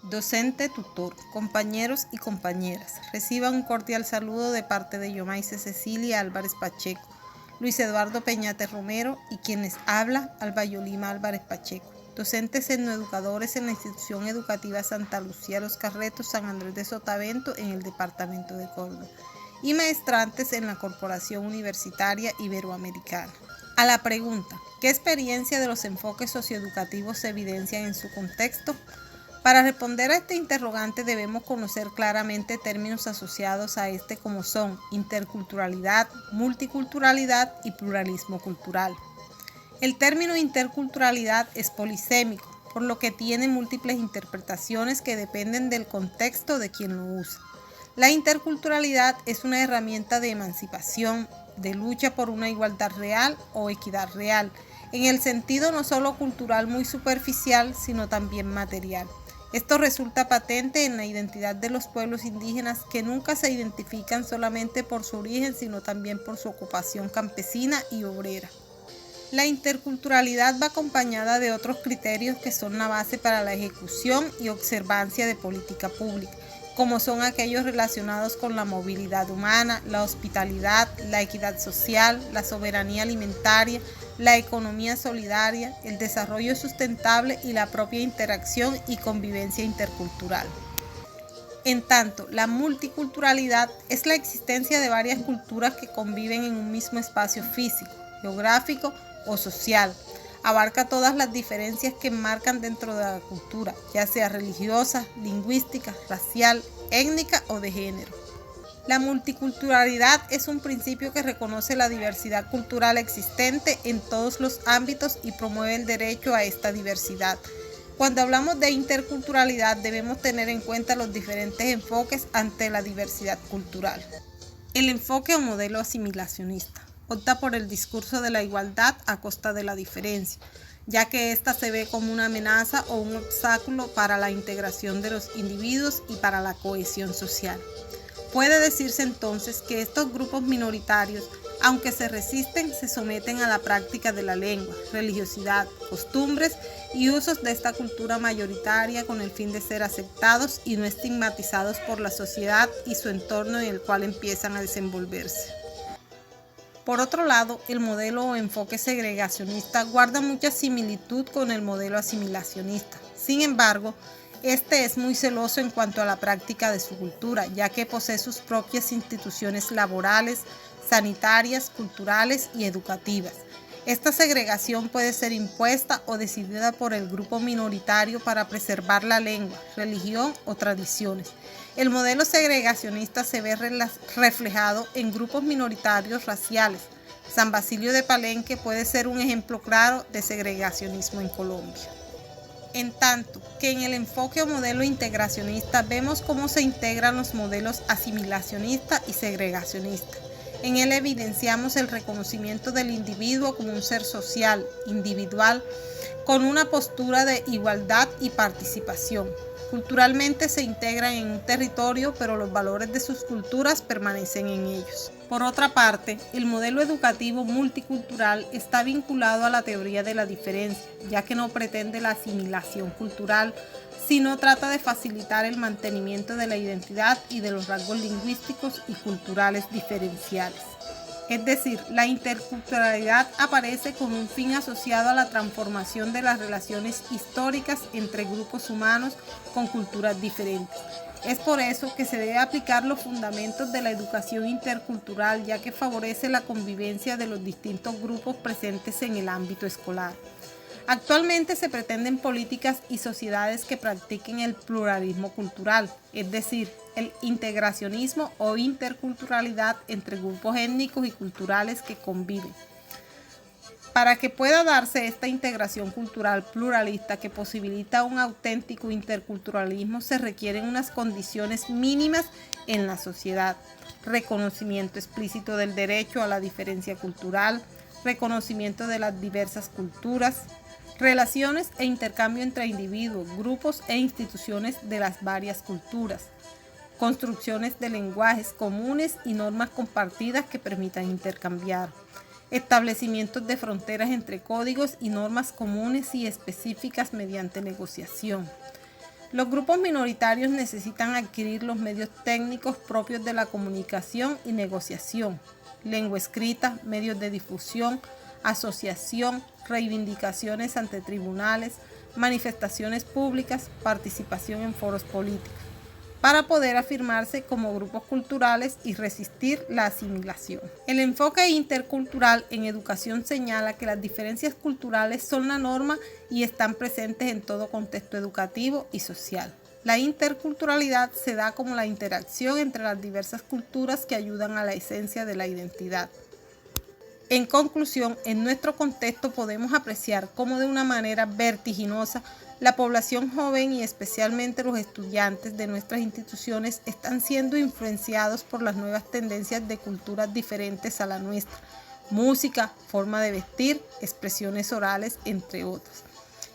Docente, tutor, compañeros y compañeras, reciban un cordial saludo de parte de Yomaice Cecilia Álvarez Pacheco, Luis Eduardo Peñate Romero y quien les habla, Alba Yolima Álvarez Pacheco, docentes etnoeducadores en la Institución Educativa Santa Lucía Los Carretos San Andrés de Sotavento en el departamento de Córdoba y maestrantes en la Corporación Universitaria Iberoamericana. A la pregunta, ¿qué experiencia de los enfoques socioeducativos se evidencian en su contexto? Para responder a este interrogante debemos conocer claramente términos asociados a este como son interculturalidad, multiculturalidad y pluralismo cultural. El término interculturalidad es polisémico, por lo que tiene múltiples interpretaciones que dependen del contexto de quien lo usa. La interculturalidad es una herramienta de emancipación, de lucha por una igualdad real o equidad real, en el sentido no solo cultural muy superficial, sino también material. Esto resulta patente en la identidad de los pueblos indígenas que nunca se identifican solamente por su origen, sino también por su ocupación campesina y obrera. La interculturalidad va acompañada de otros criterios que son la base para la ejecución y observancia de política pública, como son aquellos relacionados con la movilidad humana, la hospitalidad, la equidad social, la soberanía alimentaria, la economía solidaria, el desarrollo sustentable y la propia interacción y convivencia intercultural. En tanto, la multiculturalidad es la existencia de varias culturas que conviven en un mismo espacio físico, geográfico o social. Abarca todas las diferencias que enmarcan dentro de la cultura, ya sea religiosa, lingüística, racial, étnica o de género. La multiculturalidad es un principio que reconoce la diversidad cultural existente en todos los ámbitos y promueve el derecho a esta diversidad. Cuando hablamos de interculturalidad debemos tener en cuenta los diferentes enfoques ante la diversidad cultural. El enfoque o modelo asimilacionista opta por el discurso de la igualdad a costa de la diferencia, ya que ésta se ve como una amenaza o un obstáculo para la integración de los individuos y para la cohesión social. Puede decirse entonces que estos grupos minoritarios, aunque se resisten, se someten a la práctica de la lengua, religiosidad, costumbres y usos de esta cultura mayoritaria con el fin de ser aceptados y no estigmatizados por la sociedad y su entorno en el cual empiezan a desenvolverse. Por otro lado, el modelo o enfoque segregacionista guarda mucha similitud con el modelo asimilacionista. Sin embargo, este es muy celoso en cuanto a la práctica de su cultura, ya que posee sus propias instituciones laborales, sanitarias, culturales y educativas. Esta segregación puede ser impuesta o decidida por el grupo minoritario para preservar la lengua, religión o tradiciones. El modelo segregacionista se ve reflejado en grupos minoritarios raciales. San Basilio de Palenque puede ser un ejemplo claro de segregacionismo en Colombia. En tanto que en el enfoque o modelo integracionista vemos cómo se integran los modelos asimilacionista y segregacionista. En él evidenciamos el reconocimiento del individuo como un ser social, individual, con una postura de igualdad y participación. Culturalmente se integran en un territorio, pero los valores de sus culturas permanecen en ellos. Por otra parte, el modelo educativo multicultural está vinculado a la teoría de la diferencia, ya que no pretende la asimilación cultural, sino trata de facilitar el mantenimiento de la identidad y de los rasgos lingüísticos y culturales diferenciales. Es decir, la interculturalidad aparece con un fin asociado a la transformación de las relaciones históricas entre grupos humanos con culturas diferentes. Es por eso que se debe aplicar los fundamentos de la educación intercultural, ya que favorece la convivencia de los distintos grupos presentes en el ámbito escolar. Actualmente se pretenden políticas y sociedades que practiquen el pluralismo cultural, es decir, el integracionismo o interculturalidad entre grupos étnicos y culturales que conviven. Para que pueda darse esta integración cultural pluralista que posibilita un auténtico interculturalismo, se requieren unas condiciones mínimas en la sociedad: reconocimiento explícito del derecho a la diferencia cultural, reconocimiento de las diversas culturas, relaciones e intercambio entre individuos, grupos e instituciones de las varias culturas, construcciones de lenguajes comunes y normas compartidas que permitan intercambiar, establecimientos de fronteras entre códigos y normas comunes y específicas mediante negociación, Los grupos minoritarios necesitan adquirir los medios técnicos propios de la comunicación y negociación, lengua escrita, medios de difusión, asociación, reivindicaciones ante tribunales, manifestaciones públicas, participación en foros políticos, para poder afirmarse como grupos culturales y resistir la asimilación. El enfoque intercultural en educación señala que las diferencias culturales son la norma y están presentes en todo contexto educativo y social. La interculturalidad se da como la interacción entre las diversas culturas que ayudan a la esencia de la identidad. En conclusión, en nuestro contexto podemos apreciar cómo de una manera vertiginosa la población joven y especialmente los estudiantes de nuestras instituciones están siendo influenciados por las nuevas tendencias de culturas diferentes a la nuestra, música, forma de vestir, expresiones orales, entre otras.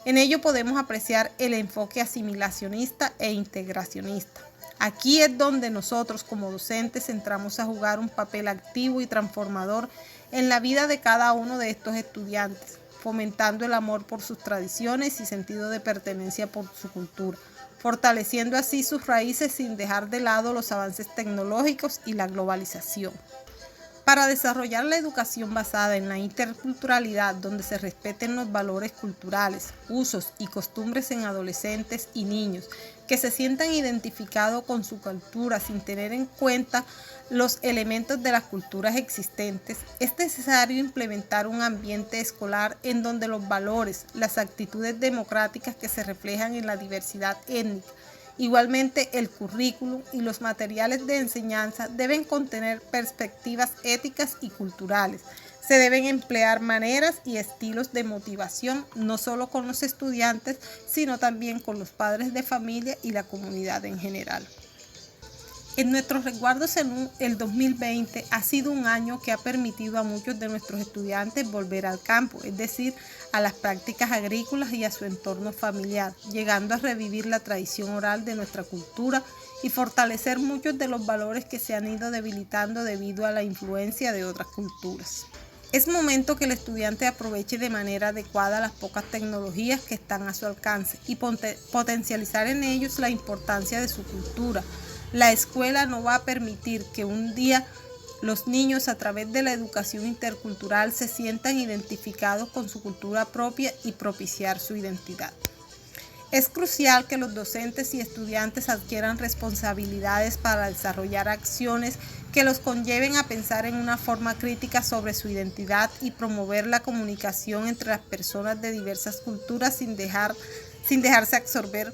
En ello podemos apreciar el enfoque asimilacionista e integracionista. Aquí es donde nosotros como docentes entramos a jugar un papel activo y transformador en la vida de cada uno de estos estudiantes, fomentando el amor por sus tradiciones y sentido de pertenencia por su cultura, fortaleciendo así sus raíces sin dejar de lado los avances tecnológicos y la globalización. Para desarrollar la educación basada en la interculturalidad, donde se respeten los valores culturales, usos y costumbres en adolescentes y niños, que se sientan identificados con su cultura sin tener en cuenta los elementos de las culturas existentes, es necesario implementar un ambiente escolar en donde los valores, las actitudes democráticas que se reflejan en la diversidad étnica, igualmente, el currículum y los materiales de enseñanza deben contener perspectivas éticas y culturales. Se deben emplear maneras y estilos de motivación, no solo con los estudiantes, sino también con los padres de familia y la comunidad en general. En nuestros resguardos el 2020 ha sido un año que ha permitido a muchos de nuestros estudiantes volver al campo, es decir, a las prácticas agrícolas y a su entorno familiar, llegando a revivir la tradición oral de nuestra cultura y fortalecer muchos de los valores que se han ido debilitando debido a la influencia de otras culturas. Es momento que el estudiante aproveche de manera adecuada las pocas tecnologías que están a su alcance y potencializar en ellos la importancia de su cultura. La escuela no va a permitir que un día los niños a través de la educación intercultural se sientan identificados con su cultura propia y propiciar su identidad. Es crucial que los docentes y estudiantes adquieran responsabilidades para desarrollar acciones que los conlleven a pensar en una forma crítica sobre su identidad y promover la comunicación entre las personas de diversas culturas sin dejarse absorber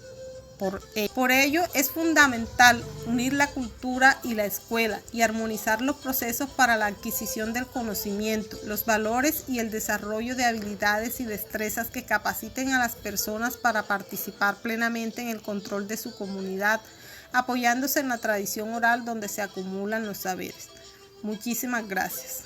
por ello es fundamental unir la cultura y la escuela y armonizar los procesos para la adquisición del conocimiento, los valores y el desarrollo de habilidades y destrezas que capaciten a las personas para participar plenamente en el control de su comunidad, apoyándose en la tradición oral donde se acumulan los saberes. Muchísimas gracias.